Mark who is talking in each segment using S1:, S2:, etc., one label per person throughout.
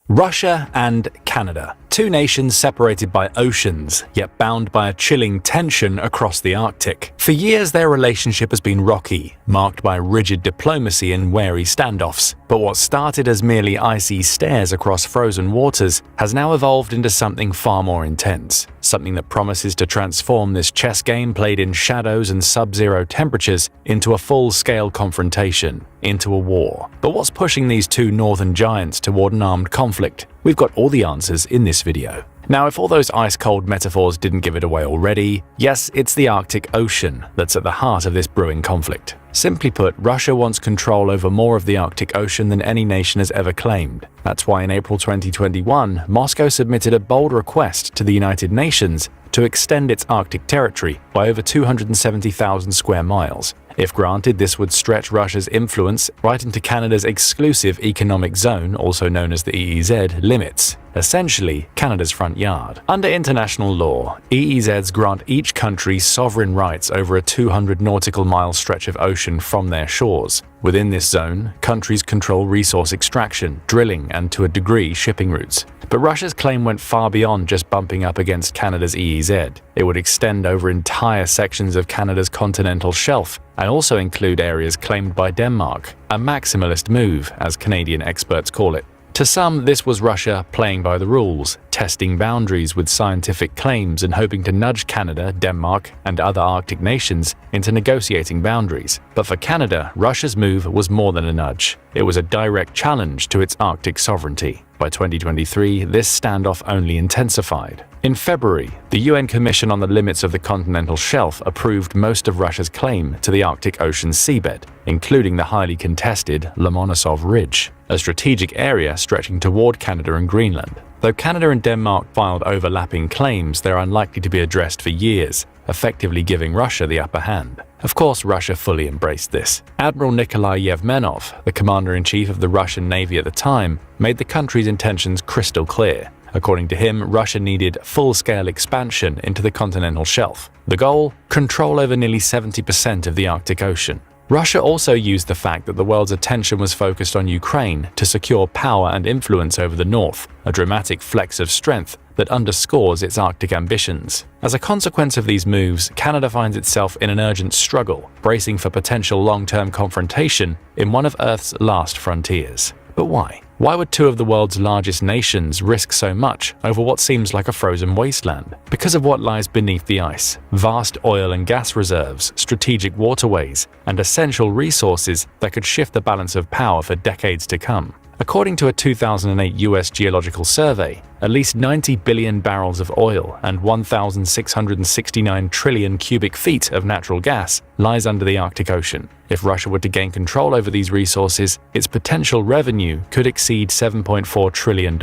S1: Russia and Canada, two nations separated by oceans, yet bound by a chilling tension across the Arctic. For years, their relationship has been rocky, marked by rigid diplomacy and wary standoffs. But what started as merely icy stares across frozen waters has now evolved into something far more intense, something that promises to transform this chess game played in shadows and sub-zero temperatures into a full-scale confrontation, into a war. But what's pushing these two northern giants toward an armed conflict? We've got all the answers in this video. Now, if all those ice-cold metaphors didn't give it away already, yes, it's the Arctic Ocean that's at the heart of this brewing conflict. Simply put, Russia wants control over more of the Arctic Ocean than any nation has ever claimed. That's why in April 2021, Moscow submitted a bold request to the United Nations to extend its Arctic territory by over 270,000 square miles. If granted, this would stretch Russia's influence right into Canada's exclusive economic zone, also known as the EEZ, limits, essentially Canada's front yard. Under international law, EEZs grant each country sovereign rights over a 200 nautical mile stretch of ocean from their shores. Within this zone, countries control resource extraction, drilling, and to a degree, shipping routes. But Russia's claim went far beyond just bumping up against Canada's EEZ. It would extend over entire sections of Canada's continental shelf and also include areas claimed by Denmark, a maximalist move, as Canadian experts call it. To some, this was Russia playing by the rules, testing boundaries with scientific claims and hoping to nudge Canada, Denmark, and other Arctic nations into negotiating boundaries. But for Canada, Russia's move was more than a nudge. It was a direct challenge to its Arctic sovereignty. By 2023, this standoff only intensified. In February, the UN Commission on the Limits of the Continental Shelf approved most of Russia's claim to the Arctic Ocean seabed, including the highly contested Lomonosov Ridge, a strategic area stretching toward Canada and Greenland. Though Canada and Denmark filed overlapping claims, they're unlikely to be addressed for years, effectively giving Russia the upper hand. Of course, Russia fully embraced this. Admiral Nikolai Yevmenov, the commander-in-chief of the Russian Navy at the time, made the country's intentions crystal clear. According to him, Russia needed full-scale expansion into the continental shelf. The goal? Control over nearly 70% of the Arctic Ocean. Russia also used the fact that the world's attention was focused on Ukraine to secure power and influence over the north, a dramatic flex of strength that underscores its Arctic ambitions. As a consequence of these moves, Canada finds itself in an urgent struggle, bracing for potential long-term confrontation in one of Earth's last frontiers. But why? Why would two of the world's largest nations risk so much over what seems like a frozen wasteland? Because of what lies beneath the ice: vast oil and gas reserves, strategic waterways, and essential resources that could shift the balance of power for decades to come. According to a 2008 US Geological Survey, at least 90 billion barrels of oil and 1,669 trillion cubic feet of natural gas lies under the Arctic Ocean. If Russia were to gain control over these resources, its potential revenue could exceed $7.4 trillion.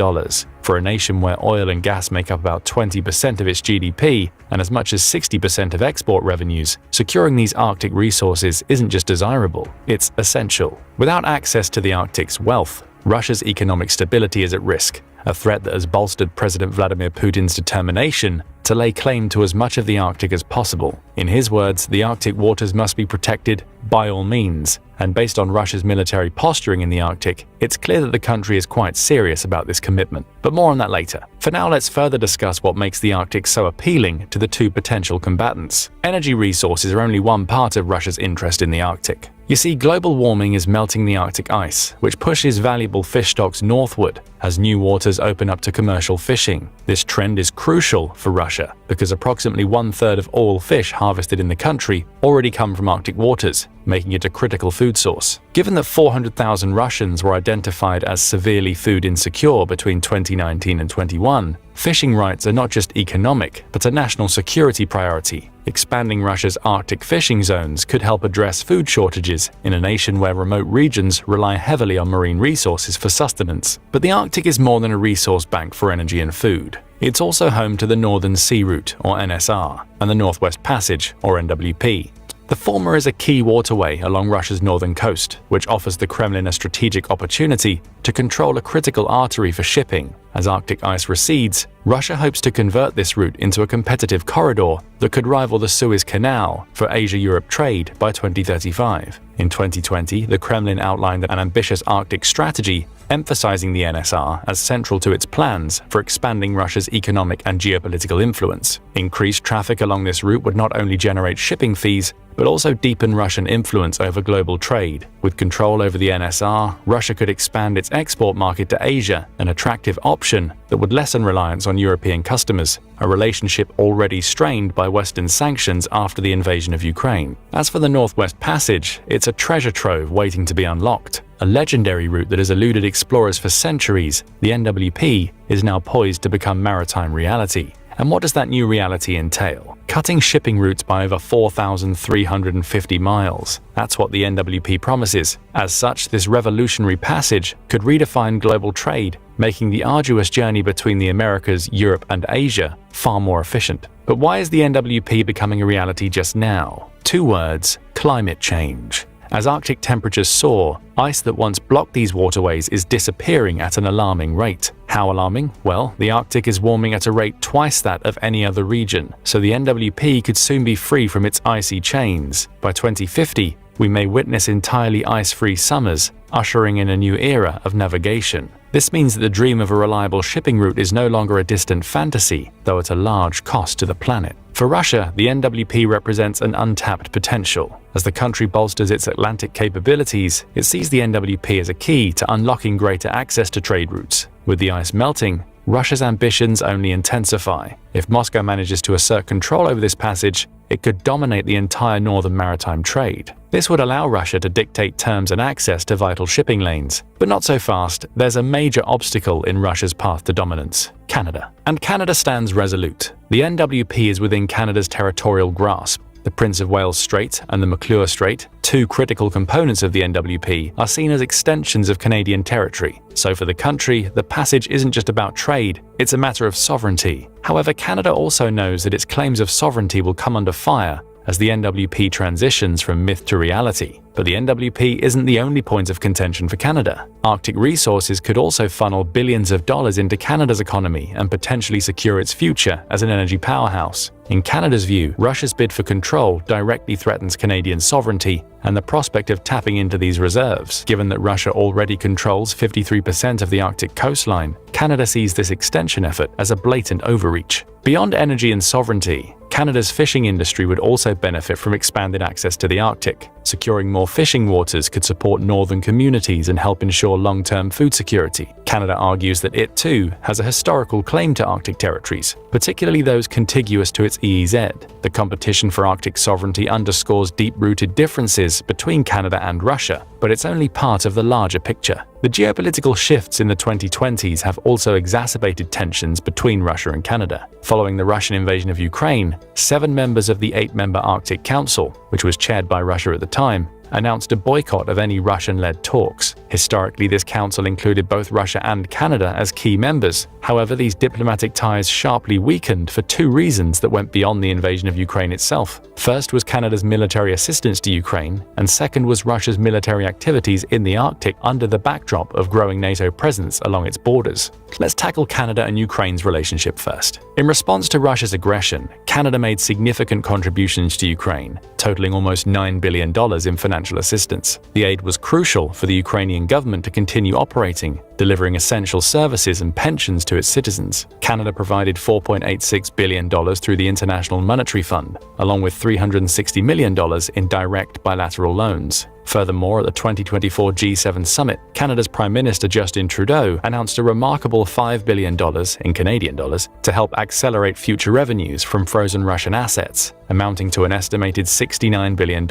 S1: For a nation where oil and gas make up about 20% of its GDP and as much as 60% of export revenues, securing these Arctic resources isn't just desirable, it's essential. Without access to the Arctic's wealth, Russia's economic stability is at risk, a threat that has bolstered President Vladimir Putin's determination to lay claim to as much of the Arctic as possible. In his words, the Arctic waters must be protected by all means, and based on Russia's military posturing in the Arctic, it's clear that the country is quite serious about this commitment. But more on that later. For now, let's further discuss what makes the Arctic so appealing to the two potential combatants. Energy resources are only one part of Russia's interest in the Arctic. You see, global warming is melting the Arctic ice, which pushes valuable fish stocks northward as new waters open up to commercial fishing. This trend is crucial for Russia because approximately 1/3 of all fish harvested in the country already come from Arctic waters, making it a critical food source. Given that 400,000 Russians were identified as severely food insecure between 2019 and 21, fishing rights are not just economic, but a national security priority. Expanding Russia's Arctic fishing zones could help address food shortages in a nation where remote regions rely heavily on marine resources for sustenance. But the Arctic is more than a resource bank for energy and food. It's also home to the Northern Sea Route, or NSR, and the Northwest Passage, or NWP. The former is a key waterway along Russia's northern coast, which offers the Kremlin a strategic opportunity to control a critical artery for shipping. As Arctic ice recedes, Russia hopes to convert this route into a competitive corridor that could rival the Suez Canal for Asia-Europe trade by 2035. In 2020, the Kremlin outlined an ambitious Arctic strategy emphasizing the NSR as central to its plans for expanding Russia's economic and geopolitical influence. Increased traffic along this route would not only generate shipping fees, but also deepen Russian influence over global trade. With control over the NSR, Russia could expand its export market to Asia, an attractive option that would lessen reliance on European customers, a relationship already strained by Western sanctions after the invasion of Ukraine. As for the Northwest Passage, it's a treasure trove waiting to be unlocked. A legendary route that has eluded explorers for centuries, the NWP is now poised to become maritime reality. And what does that new reality entail? Cutting shipping routes by over 4,350 miles. That's what the NWP promises. As such, this revolutionary passage could redefine global trade, making the arduous journey between the Americas, Europe, and Asia far more efficient. But why is the NWP becoming a reality just now? 2 words: climate change. As Arctic temperatures soar, ice that once blocked these waterways is disappearing at an alarming rate. How alarming? Well, the Arctic is warming at a rate twice that of any other region, so the NWP could soon be free from its icy chains. By 2050, we may witness entirely ice-free summers, ushering in a new era of navigation. This means that the dream of a reliable shipping route is no longer a distant fantasy, though at a large cost to the planet. For Russia, the NWP represents an untapped potential. As the country bolsters its Atlantic capabilities, it sees the NWP as a key to unlocking greater access to trade routes. With the ice melting, Russia's ambitions only intensify. If Moscow manages to assert control over this passage, it could dominate the entire northern maritime trade. This would allow Russia to dictate terms and access to vital shipping lanes. But not so fast. There's a major obstacle in Russia's path to dominance: Canada. And Canada stands resolute. The NWP is within Canada's territorial grasp. The Prince of Wales Strait and the McClure Strait, 2 critical components of the NWP, are seen as extensions of Canadian territory. So for the country, the passage isn't just about trade, it's a matter of sovereignty. However, Canada also knows that its claims of sovereignty will come under fire as the NWP transitions from myth to reality. But the NWP isn't the only point of contention for Canada. Arctic resources could also funnel billions of dollars into Canada's economy and potentially secure its future as an energy powerhouse. In Canada's view, Russia's bid for control directly threatens Canadian sovereignty and the prospect of tapping into these reserves. Given that Russia already controls 53% of the Arctic coastline, Canada sees this extension effort as a blatant overreach. Beyond energy and sovereignty, Canada's fishing industry would also benefit from expanded access to the Arctic. Securing more fishing waters could support northern communities and help ensure long-term food security. Canada argues that it too has a historical claim to Arctic territories, particularly those contiguous to its EEZ. The competition for Arctic sovereignty underscores deep-rooted differences between Canada and Russia, but it's only part of the larger picture. The geopolitical shifts in the 2020s have also exacerbated tensions between Russia and Canada. Following the Russian invasion of Ukraine, 7 members of the 8-member Arctic Council, which was chaired by Russia at the time, announced a boycott of any Russian-led talks. Historically, this council included both Russia and Canada as key members. However, these diplomatic ties sharply weakened for 2 reasons that went beyond the invasion of Ukraine itself. First was Canada's military assistance to Ukraine, and second was Russia's military activities in the Arctic under the backdrop of growing NATO presence along its borders. Let's tackle Canada and Ukraine's relationship first. In response to Russia's aggression, Canada made significant contributions to Ukraine, totaling almost $9 billion in financial assistance. The aid was crucial for the Ukrainian government to continue operating, delivering essential services and pensions to its citizens. Canada provided $4.86 billion through the International Monetary Fund, along with $360 million in direct bilateral loans. Furthermore, at the 2024 G7 summit, Canada's Prime Minister Justin Trudeau announced a remarkable $5 billion in Canadian dollars to help accelerate future revenues from frozen Russian assets, amounting to an estimated $69 billion,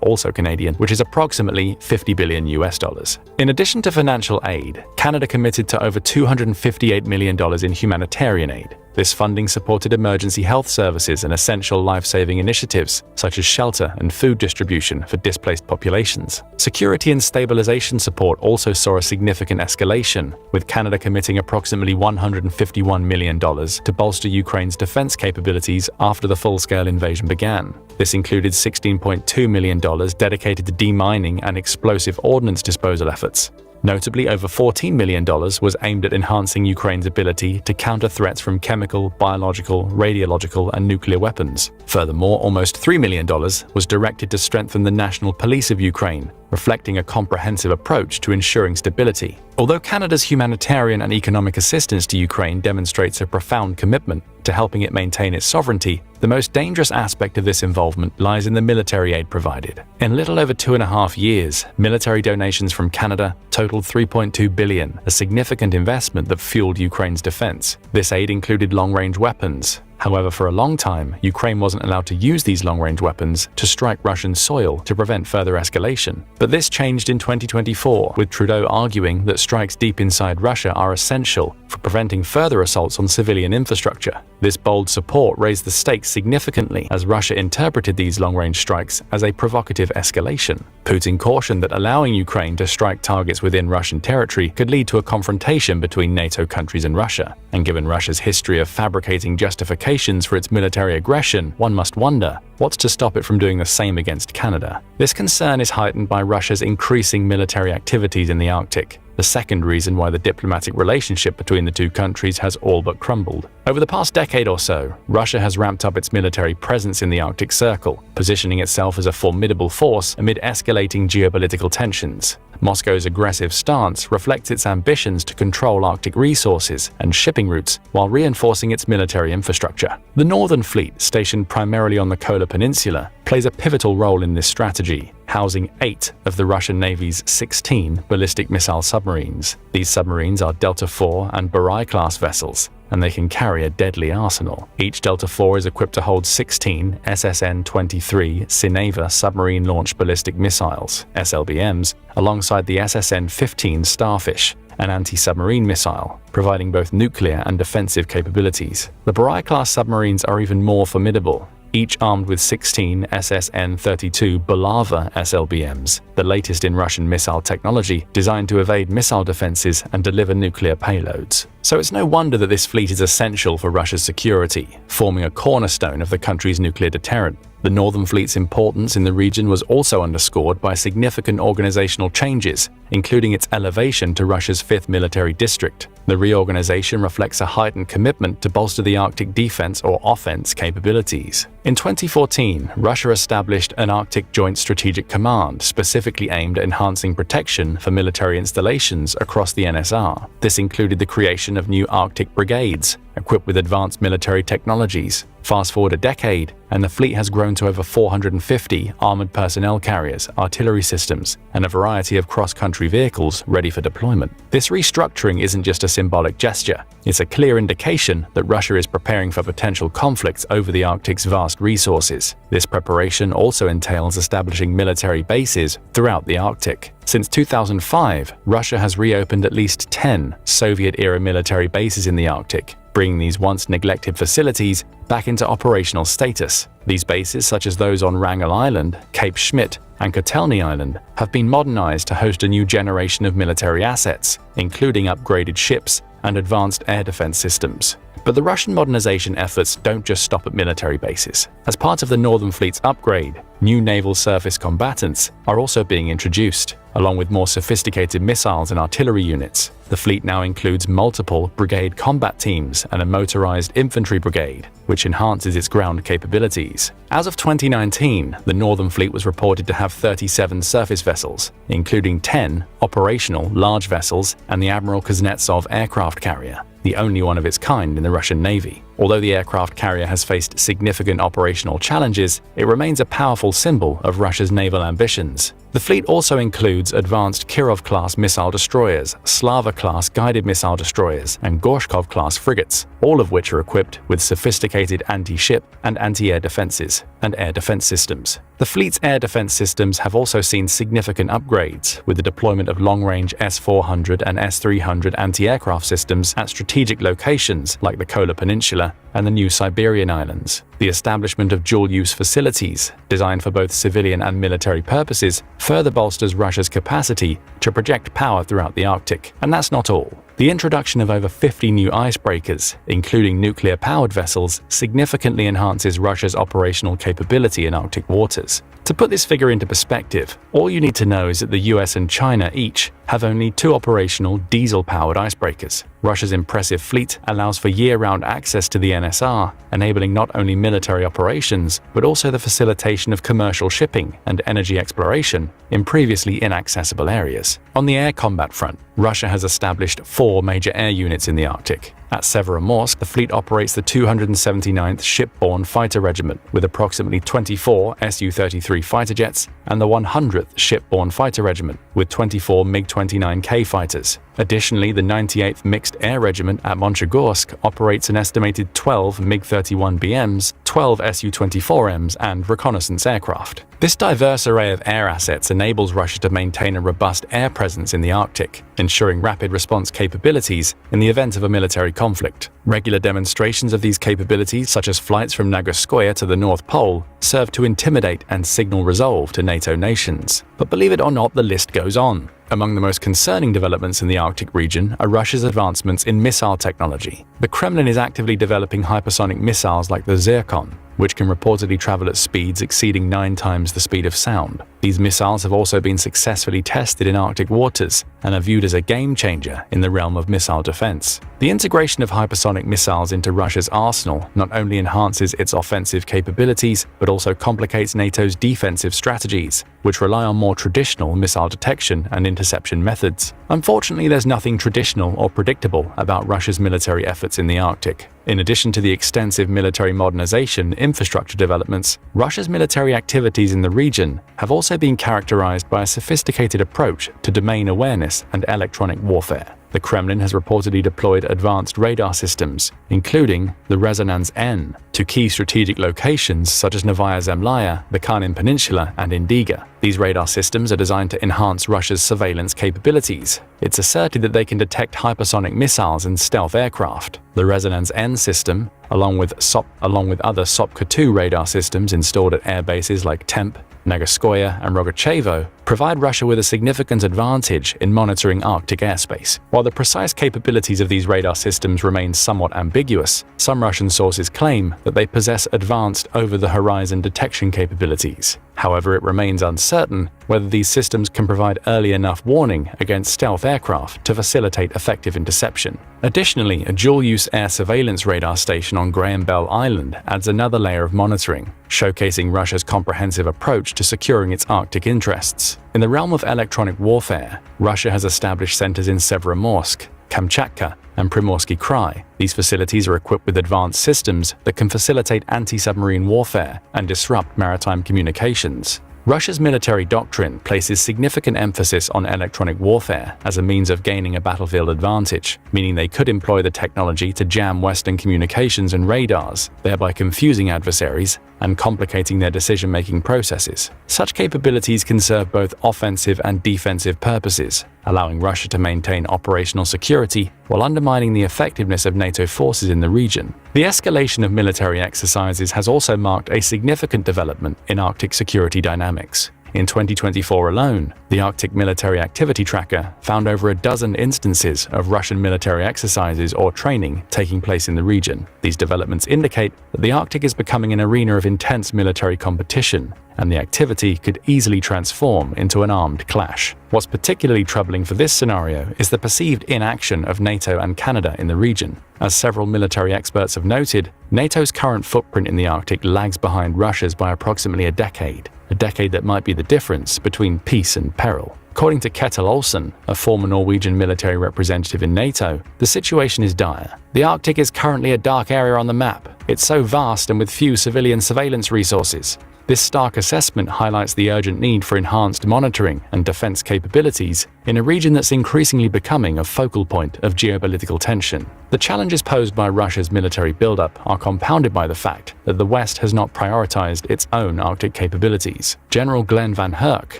S1: also Canadian, which is approximately $50 billion US. In addition to financial aid, Canada committed to over $258 million in humanitarian aid. This funding supported emergency health services and essential life-saving initiatives, such as shelter and food distribution for displaced populations. Security and stabilization support also saw a significant escalation, with Canada committing approximately $151 million to bolster Ukraine's defense capabilities after the full-scale invasion began. This included $16.2 million dedicated to demining and explosive ordnance disposal efforts. Notably, over $14 million was aimed at enhancing Ukraine's ability to counter threats from chemical, biological, radiological, and nuclear weapons. Furthermore, almost $3 million was directed to strengthen the national police of Ukraine, reflecting a comprehensive approach to ensuring stability. Although Canada's humanitarian and economic assistance to Ukraine demonstrates a profound commitment to helping it maintain its sovereignty, the most dangerous aspect of this involvement lies in the military aid provided. In little over 2.5 years, military donations from Canada totaled $3.2 billion, a significant investment that fueled Ukraine's defense. This aid included long-range weapons. However, for a long time, Ukraine wasn't allowed to use these long-range weapons to strike Russian soil to prevent further escalation. But this changed in 2024, with Trudeau arguing that strikes deep inside Russia are essential for preventing further assaults on civilian infrastructure. This bold support raised the stakes significantly as Russia interpreted these long-range strikes as a provocative escalation. Putin cautioned that allowing Ukraine to strike targets within Russian territory could lead to a confrontation between NATO countries and Russia. And given Russia's history of fabricating justifications for its military aggression, one must wonder, what's to stop it from doing the same against Canada? This concern is heightened by Russia's increasing military activities in the Arctic, the second reason why the diplomatic relationship between the two countries has all but crumbled. Over the past decade or so, Russia has ramped up its military presence in the Arctic Circle, positioning itself as a formidable force amid escalating geopolitical tensions. Moscow's aggressive stance reflects its ambitions to control Arctic resources and shipping routes while reinforcing its military infrastructure. The Northern Fleet, stationed primarily on the Kola Peninsula, plays a pivotal role in this strategy, housing 8 of the Russian Navy's 16 ballistic missile submarines. These submarines are Delta IV and Burai-class vessels, and they can carry a deadly arsenal. Each Delta IV is equipped to hold 16 SSN-23 Sineva submarine-launched ballistic missiles, SLBMs, alongside the SSN-15 Starfish, an anti-submarine missile, providing both nuclear and defensive capabilities. The Burai-class submarines are even more formidable, each armed with 16 SSN-32 Bulava SLBMs, the latest in Russian missile technology designed to evade missile defenses and deliver nuclear payloads. So it's no wonder that this fleet is essential for Russia's security, forming a cornerstone of the country's nuclear deterrent. The Northern Fleet's importance in the region was also underscored by significant organizational changes, including its elevation to Russia's 5th military district. The reorganization reflects a heightened commitment to bolster the Arctic defense or offense capabilities. In 2014, Russia established an Arctic Joint Strategic Command specifically aimed at enhancing protection for military installations across the NSR. This included the creation of new Arctic brigades, equipped with advanced military technologies. Fast forward a decade, and the fleet has grown to over 450 armored personnel carriers, artillery systems, and a variety of cross-country vehicles ready for deployment. This restructuring isn't just a symbolic gesture, it's a clear indication that Russia is preparing for potential conflicts over the Arctic's vast resources. This preparation also entails establishing military bases throughout the Arctic. Since 2005, Russia has reopened at least 10 Soviet-era military bases in the Arctic, bringing these once neglected facilities back into operational status. These bases, such as those on Wrangel Island, Cape Schmidt, and Kotelny Island, have been modernized to host a new generation of military assets, including upgraded ships and advanced air defense systems. But the Russian modernization efforts don't just stop at military bases. As part of the Northern Fleet's upgrade, new naval surface combatants are also being introduced, along with more sophisticated missiles and artillery units. The fleet now includes multiple brigade combat teams and a motorized infantry brigade, which enhances its ground capabilities. As of 2019, the Northern Fleet was reported to have 37 surface vessels, including 10 operational large vessels and the Admiral Kuznetsov aircraft carrier, the only one of its kind in the Russian Navy. Although the aircraft carrier has faced significant operational challenges, it remains a powerful symbol of Russia's naval ambitions. The fleet also includes advanced Kirov-class missile destroyers, Slava-class guided missile destroyers, and Gorshkov-class frigates, all of which are equipped with sophisticated anti-ship and anti-air defenses and air defense systems. The fleet's air defense systems have also seen significant upgrades, with the deployment of long-range S-400 and S-300 anti-aircraft systems at strategic locations like the Kola Peninsula and the new Siberian Islands. The establishment of dual-use facilities, designed for both civilian and military purposes, further bolsters Russia's capacity to project power throughout the Arctic. And that's not all. The introduction of over 50 new icebreakers, including nuclear-powered vessels, significantly enhances Russia's operational capability in Arctic waters. To put this figure into perspective, all you need to know is that the US and China each have only 2 operational diesel-powered icebreakers. Russia's impressive fleet allows for year-round access to the NSR, enabling not only military operations, but also the facilitation of commercial shipping and energy exploration in previously inaccessible areas. On the air combat front, Russia has established 4 major air units in the Arctic. At Severomorsk, the fleet operates the 279th Shipborne Fighter Regiment with approximately 24 Su-33 fighter jets and the 100th Shipborne Fighter Regiment with 24 MiG-29K fighters. Additionally, the 98th Mixed Air Regiment at Monchegorsk operates an estimated 12 MiG-31BMs, 12 Su-24Ms, and reconnaissance aircraft. This diverse array of air assets enables Russia to maintain a robust air presence in the Arctic, ensuring rapid response capabilities in the event of a military conflict. Regular demonstrations of these capabilities, such as flights from Nagoskoye to the North Pole, serve to intimidate and signal resolve to NATO nations. But believe it or not, the list goes on. Among the most concerning developments in the Arctic region are Russia's advancements in missile technology. The Kremlin is actively developing hypersonic missiles like the Zircon, which can reportedly travel at speeds exceeding 9 times the speed of sound. These missiles have also been successfully tested in Arctic waters and are viewed as a game-changer in the realm of missile defense. The integration of hypersonic missiles into Russia's arsenal not only enhances its offensive capabilities, but also complicates NATO's defensive strategies, which rely on more traditional missile detection and interception methods. Unfortunately, there's nothing traditional or predictable about Russia's military efforts in the Arctic. In addition to the extensive military modernization infrastructure developments, Russia's military activities in the region have also been characterized by a sophisticated approach to domain awareness and electronic warfare. The Kremlin has reportedly deployed advanced radar systems, including the Resonance N, to key strategic locations such as Novaya Zemlya, the Kharnin Peninsula, and Indiga. These radar systems are designed to enhance Russia's surveillance capabilities. It's asserted that they can detect hypersonic missiles and stealth aircraft. The Resonance N system, along with other Sopka-2 radar systems installed at air bases like Temp, Nagoskoye, and Rogachevo, provide Russia with a significant advantage in monitoring Arctic airspace. While the precise capabilities of these radar systems remain somewhat ambiguous, some Russian sources claim that they possess advanced over-the-horizon detection capabilities. However, it remains uncertain whether these systems can provide early enough warning against stealth aircraft to facilitate effective interception. Additionally, a dual-use air surveillance radar station on Graham Bell Island adds another layer of monitoring, showcasing Russia's comprehensive approach to securing its Arctic interests. In the realm of electronic warfare, Russia has established centers in Severomorsk, Kamchatka, and Primorsky Krai. These facilities are equipped with advanced systems that can facilitate anti-submarine warfare and disrupt maritime communications. Russia's military doctrine places significant emphasis on electronic warfare as a means of gaining a battlefield advantage, meaning they could employ the technology to jam Western communications and radars, thereby confusing adversaries and complicating their decision-making processes. Such capabilities can serve both offensive and defensive purposes, allowing Russia to maintain operational security while undermining the effectiveness of NATO forces in the region. The escalation of military exercises has also marked a significant development in Arctic security dynamics. In 2024 alone, the Arctic Military Activity Tracker found over a dozen instances of Russian military exercises or training taking place in the region. These developments indicate that the Arctic is becoming an arena of intense military competition, and the activity could easily transform into an armed clash. What's particularly troubling for this scenario is the perceived inaction of NATO and Canada in the region. As several military experts have noted, NATO's current footprint in the Arctic lags behind Russia's by approximately a decade that might be the difference between peace and peril. According to Ketil Olsen, a former Norwegian military representative in NATO, the situation is dire. The Arctic is currently a dark area on the map. It's so vast and with few civilian surveillance resources. This stark assessment highlights the urgent need for enhanced monitoring and defense capabilities in a region that's increasingly becoming a focal point of geopolitical tension. The challenges posed by Russia's military buildup are compounded by the fact that the West has not prioritized its own Arctic capabilities. General Glenn Van Herk,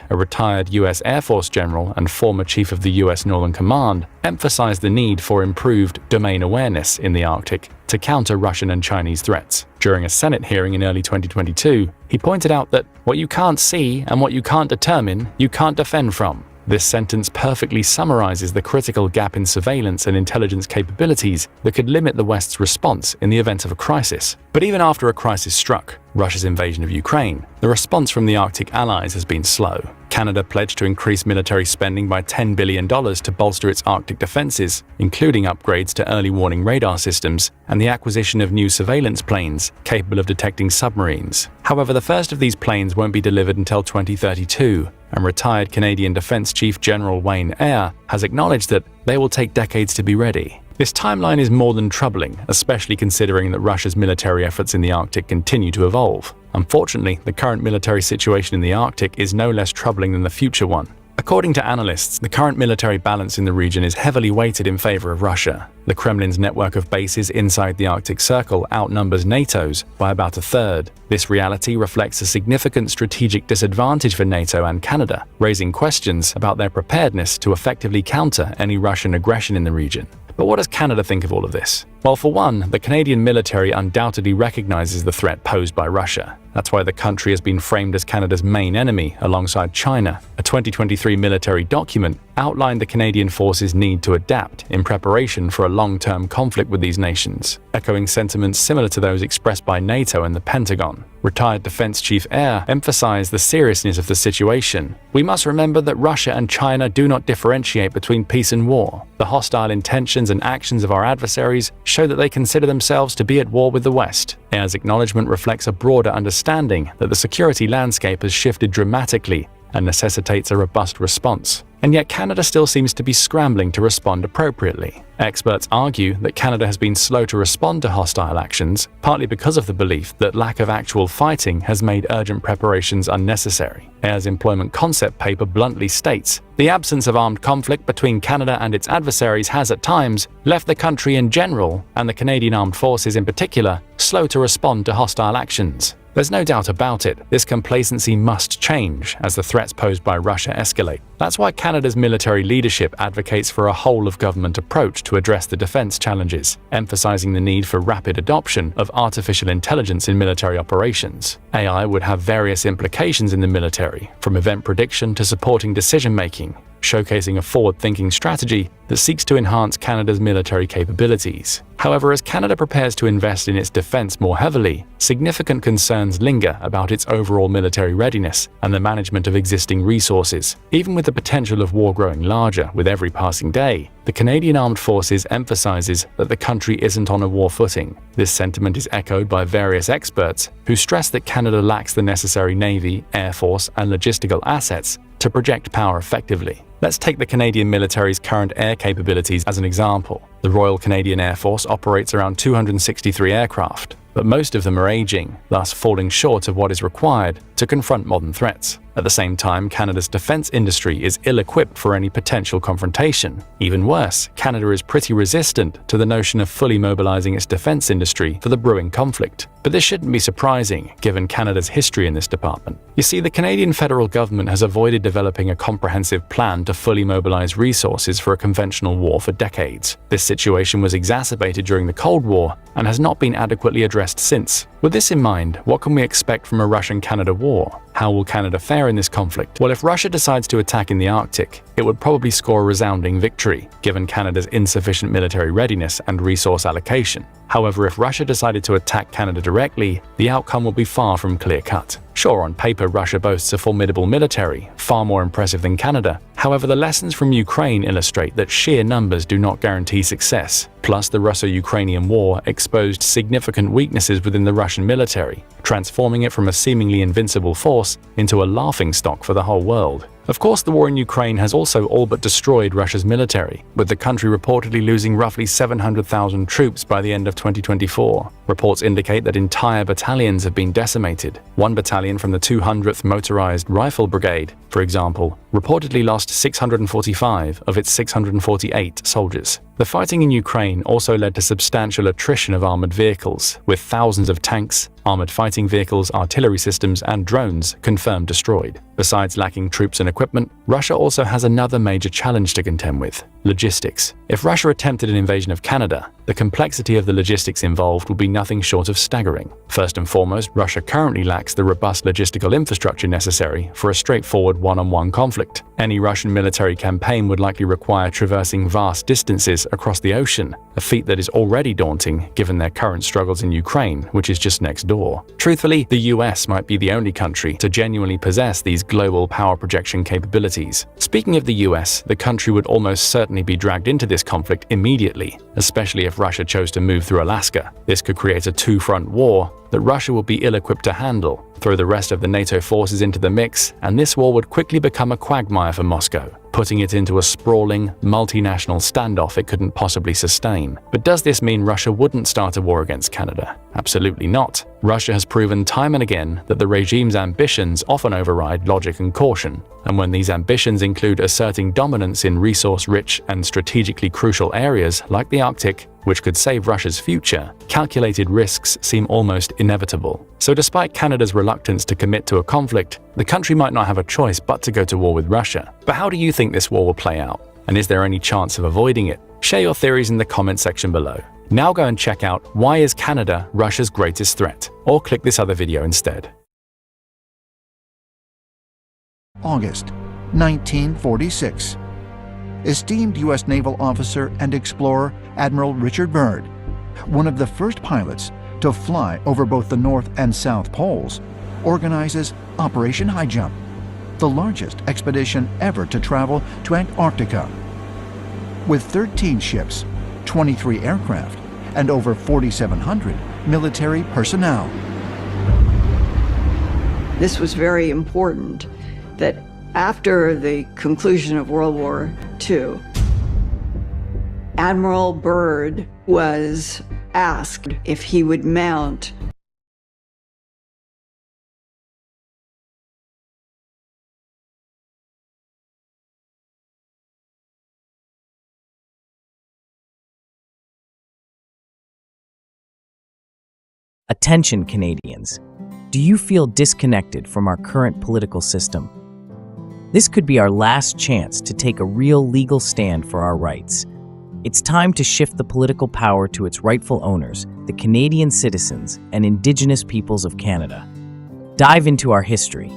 S1: a retired U.S. Air Force general and former chief of the U.S. Northern Command, emphasized the need for improved domain awareness in the Arctic to counter Russian and Chinese threats. During a Senate hearing in early 2022, he pointed out that what you can't see and what you can't determine, you can't defend from. This sentence perfectly summarizes the critical gap in surveillance and intelligence capabilities that could limit the West's response in the event of a crisis. But even after a crisis struck, Russia's invasion of Ukraine, the response from the Arctic allies has been slow. Canada pledged to increase military spending by $10 billion to bolster its Arctic defenses, including upgrades to early warning radar systems and the acquisition of new surveillance planes capable of detecting submarines. However, the first of these planes won't be delivered until 2032, and retired Canadian Defense Chief General Wayne Eyre has acknowledged that they will take decades to be ready. This timeline is more than troubling, especially considering that Russia's military efforts in the Arctic continue to evolve. Unfortunately, the current military situation in the Arctic is no less troubling than the future one. According to analysts, the current military balance in the region is heavily weighted in favor of Russia. The Kremlin's network of bases inside the Arctic Circle outnumbers NATO's by about a third. This reality reflects a significant strategic disadvantage for NATO and Canada, raising questions about their preparedness to effectively counter any Russian aggression in the region. But what does Canada think of all of this? Well, for one, the Canadian military undoubtedly recognizes the threat posed by Russia. That's why the country has been framed as Canada's main enemy alongside China. A 2023 military document outlined the Canadian forces' need to adapt in preparation for a long-term conflict with these nations, echoing sentiments similar to those expressed by NATO and the Pentagon. Retired Defense Chief Eyre emphasized the seriousness of the situation. "We must remember that Russia and China do not differentiate between peace and war. The hostile intentions and actions of our adversaries show that they consider themselves to be at war with the West." Eyre's acknowledgement reflects a broader understanding that the security landscape has shifted dramatically and necessitates a robust response. And yet Canada still seems to be scrambling to respond appropriately. Experts argue that Canada has been slow to respond to hostile actions, partly because of the belief that lack of actual fighting has made urgent preparations unnecessary. Eyre's employment concept paper bluntly states, "The absence of armed conflict between Canada and its adversaries has at times left the country in general, and the Canadian Armed Forces in particular, slow to respond to hostile actions." There's no doubt about it, this complacency must change as the threats posed by Russia escalate. That's why Canada's military leadership advocates for a whole-of-government approach to address the defense challenges, emphasizing the need for rapid adoption of artificial intelligence in military operations. AI would have various implications in the military, from event prediction to supporting decision-making, showcasing a forward-thinking strategy that seeks to enhance Canada's military capabilities. However, as Canada prepares to invest in its defense more heavily, significant concerns linger about its overall military readiness and the management of existing resources. Even with the potential of war growing larger with every passing day, the Canadian Armed Forces emphasizes that the country isn't on a war footing. This sentiment is echoed by various experts who stress that Canada lacks the necessary Navy, Air Force, and logistical assets to project power effectively. Let's take the Canadian military's current air capabilities as an example. The Royal Canadian Air Force operates around 263 aircraft, but most of them are aging, thus falling short of what is required to confront modern threats. At the same time, Canada's defense industry is ill-equipped for any potential confrontation. Even worse, Canada is pretty resistant to the notion of fully mobilizing its defense industry for the brewing conflict. But this shouldn't be surprising, given Canada's history in this department. You see, the Canadian federal government has avoided developing a comprehensive plan to fully mobilize resources for a conventional war for decades. This situation was exacerbated during the Cold War and has not been adequately addressed since. With this in mind, what can we expect from a Russian-Canada war? How will Canada fare in this conflict? Well, if Russia decides to attack in the Arctic, it would probably score a resounding victory, given Canada's insufficient military readiness and resource allocation. However, if Russia decided to attack Canada directly, the outcome will be far from clear-cut. Sure, on paper, Russia boasts a formidable military, far more impressive than Canada. However, the lessons from Ukraine illustrate that sheer numbers do not guarantee success. Plus, the Russo-Ukrainian War exposed significant weaknesses within the Russian military, transforming it from a seemingly invincible force into a laughingstock for the whole world. Of course, the war in Ukraine has also all but destroyed Russia's military, with the country reportedly losing roughly 700,000 troops by the end of 2024. Reports indicate that entire battalions have been decimated. One battalion from the 200th Motorized Rifle Brigade, for example, reportedly lost 645 of its 648 soldiers. The fighting in Ukraine also led to substantial attrition of armored vehicles, with thousands of tanks, armored fighting vehicles, artillery systems, and drones confirmed destroyed. Besides lacking troops and equipment, Russia also has another major challenge to contend with: logistics. If Russia attempted an invasion of Canada, the complexity of the logistics involved would be nothing short of staggering. First and foremost, Russia currently lacks the robust logistical infrastructure necessary for a straightforward one-on-one conflict. Any Russian military campaign would likely require traversing vast distances across the ocean, a feat that is already daunting given their current struggles in Ukraine, which is just next door. Truthfully, the US might be the only country to genuinely possess these global power projection capabilities. Speaking of the US, the country would almost certainly be dragged into this conflict immediately, especially if Russia chose to move through Alaska. This could create a two-front war that Russia would be ill-equipped to handle. Throw the rest of the NATO forces into the mix, and this war would quickly become a quagmire for Moscow, putting it into a sprawling, multinational standoff it couldn't possibly sustain. But does this mean Russia wouldn't start a war against Canada? Absolutely not. Russia has proven time and again that the regime's ambitions often override logic and caution. And when these ambitions include asserting dominance in resource-rich and strategically crucial areas like the Arctic, which could save Russia's future, calculated risks seem almost inevitable. So despite Canada's reluctance to commit to a conflict, the country might not have a choice but to go to war with Russia. But how do you think this war will play out? And is there any chance of avoiding it? Share your theories in the comment section below. Now go and check out Why is Canada Russia's Greatest Threat? Or click this other video instead.
S2: August 1946. Esteemed U.S. naval officer and explorer Admiral Richard Byrd, one of the first pilots to fly over both the North and South Poles, organizes Operation High Jump, the largest expedition ever to travel to Antarctica. With 13 ships, 23 aircraft, and over 4,700 military personnel.
S3: This was very important that after the conclusion of World War II, Admiral Byrd was asked if he would mount
S4: Attention, Canadians. Do you feel disconnected from our current political system? This could be our last chance to take a real legal stand for our rights. It's time to shift the political power to its rightful owners, the Canadian citizens and Indigenous peoples of Canada. Dive into our history,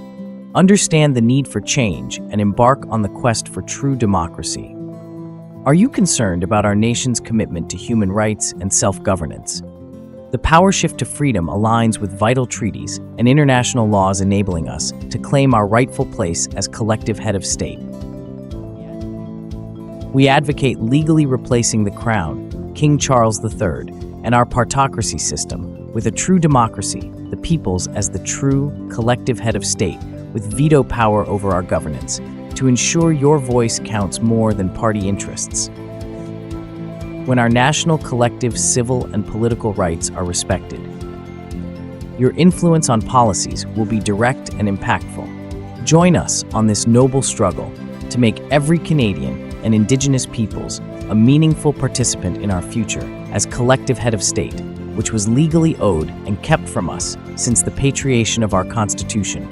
S4: understand the need for change, and embark on the quest for true democracy. Are you concerned about our nation's commitment to human rights and self-governance? The power shift to freedom aligns with vital treaties and international laws enabling us to claim our rightful place as collective head of state. We advocate legally replacing the Crown, King Charles III, and our partocracy system with a true democracy, the peoples as the true collective head of state with veto power over our governance, to ensure your voice counts more than party interests. When our national collective civil and political rights are respected, your influence on policies will be direct and impactful. Join us on this noble struggle to make every Canadian and Indigenous peoples a meaningful participant in our future as collective head of state, which was legally owed and kept from us since the patriation of our Constitution,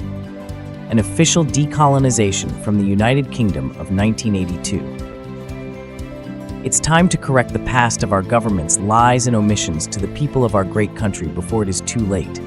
S4: an official decolonization from the United Kingdom of 1982. It's time to correct the past of our government's lies and omissions to the people of our great country before it is too late.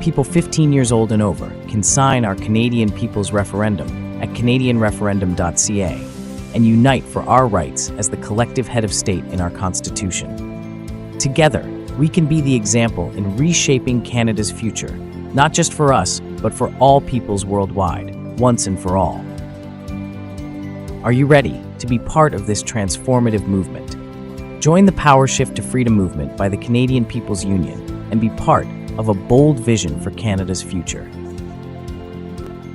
S4: People 15 years old and over can sign our Canadian People's Referendum at canadianreferendum.ca and unite for our rights as the collective head of state in our Constitution. Together, we can be the example in reshaping Canada's future, not just for us, but for all peoples worldwide, once and for all. Are you ready to be part of this transformative movement? Join the Power Shift to Freedom movement by the Canadian People's Union and be part of a bold vision for Canada's future.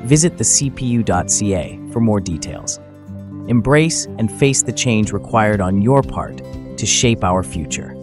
S4: Visit thecpu.ca for more details. Embrace and face the change required on your part to shape our future.